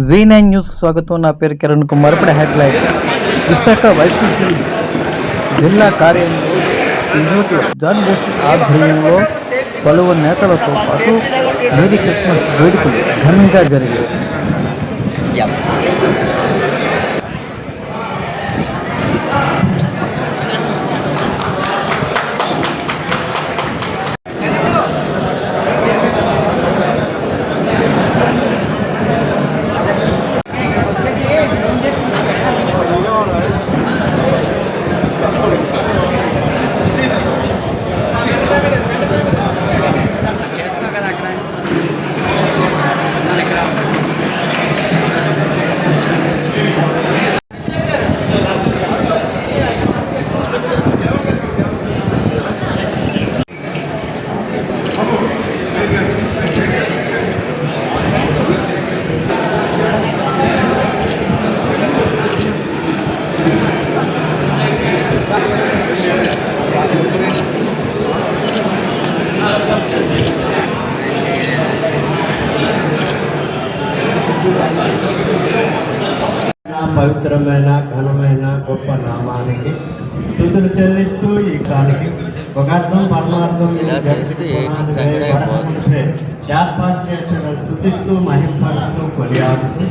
V9 news స్వాగతం. నా పేరు కిరణ్ కుమార్. ఇప్పుడు హెడ్లైన్స్. విశాఖ వైసీపీ జిల్లా కార్యాలయంలో ఈరోజు జాన్ బేస్ ఆధ్వర్యంలో పలువురు నేతలతో పాటు మేరీ క్రిస్మస్ వేడుకలు ఘనంగా జరిగాయి. పవిత్రమైన ఘనమైన గొప్ప నామానికి స్తుతులు చెల్లిస్తూ ఈ కానికి ఒక అర్థం పరమార్థం ఏర్పాటు చేసిన స్తుతిస్తూ మహింపడుతూ కొనియాడుతూ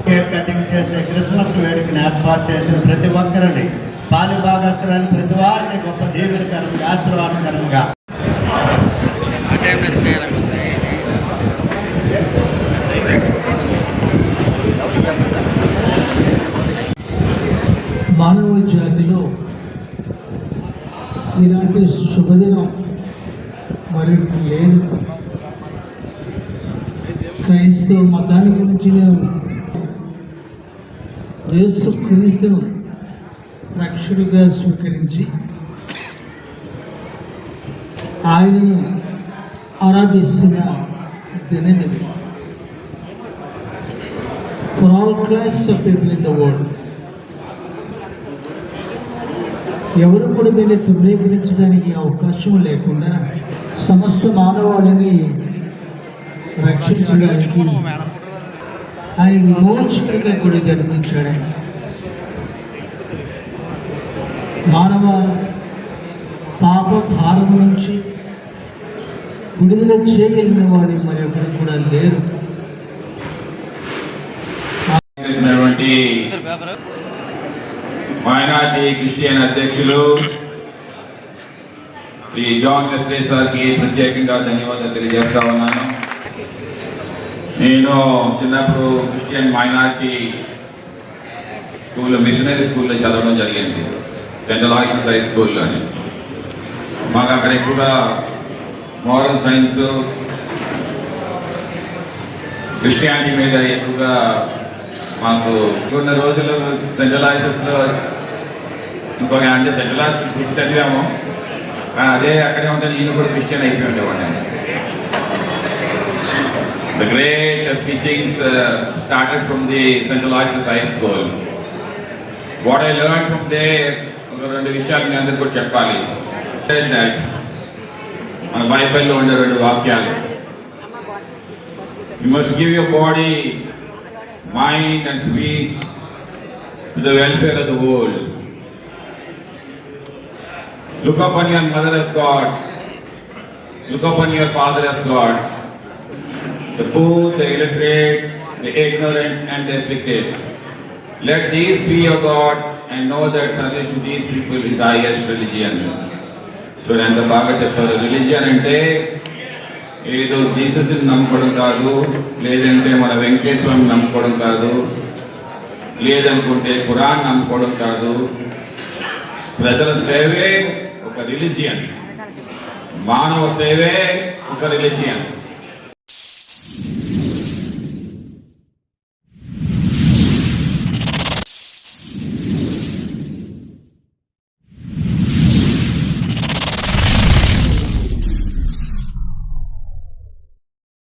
కేక్ కటింగ్ చేసే క్రిస్మస్ వేడుకని ఏర్పాటు చేసిన ప్రతి ఒక్కరిని పాలి భాగస్తులని ప్రతి వారిని గొప్ప దీవెనకరంగా ఆశీర్వాదకరంగా మానవ జాతిలో ఇలాంటి శుభదినం మరొకటి లేదు. క్రైస్తవ మతాన్ని గురించి నేను యేసు క్రీస్తును రక్షకుడిగా స్వీకరించి ఆయనను ఆరాధిస్తున్న దినదిది. For all class of people in the world, ఎవరు కూడా దీన్ని తృణీకరించడానికి అవకాశం లేకుండా సమస్త మానవాళిని రక్షించడానికి ఆయన విమోచకుడిగా కూడా జన్మించాడు. మానవ పాప భారం నుంచి విడుదల చేయగలిగిన వాడు మరి ఒకరు కూడా లేరు. మైనార్టీ క్రిస్టియన్ అధ్యక్షులు శ్రీ జాన్ వెస్లీ సార్కి ప్రత్యేకంగా ధన్యవాదాలు తెలియజేస్తా ఉన్నాను. నేను చిన్నప్పుడు క్రిస్టియన్ మైనార్టీ స్కూల్లో మిషనరీ స్కూల్లో చదవడం జరిగింది, సెంట్రల్ ఆక్సిస్ హై స్కూల్లో. మాకు అక్కడ ఎక్కువగా మోరల్ సైన్స్, క్రిస్టియానిటీ మీద ఎక్కువగా మాకు కొన్ని రోజులు సెంట్రల్ ఆక్సిస్లో ఇంకొక అంటే సెంట్రల్ ఆక్సిస్ చదివాము, అదే అక్కడే ఉంటే నేను కూడా క్రిస్టియన్ అయిపోయి ఉండేవాడిని. The great teachings started from the Central Access High School. What I learned from there, రెండు విషయాలు మీ అందరికీ కూడా చెప్పాలి. మన బైబిల్లో ఉండే రెండు వాక్యాలు. You must give your body, mind and speech to the welfare of the world. Look upon your mother as God. Look upon your father as God. The poor, the illiterate, the ignorant and the afflicted. Let these be your God and know that service to these people is the highest religion. So ఎంత బాగా చెప్పారు. Religion అంటే ఏదో జీసస్ని నమ్ముకోవడం కాదు, లేదంటే మన వెంకటేశ్వరుని నమ్ముకోవడం కాదు, లేదనుకుంటే ఖురాన్ నమ్ముకోవడం కాదు. ప్రజల సేవే ఒక రిలీజియన్, మానవ సేవే ఒక రిలీజియన్.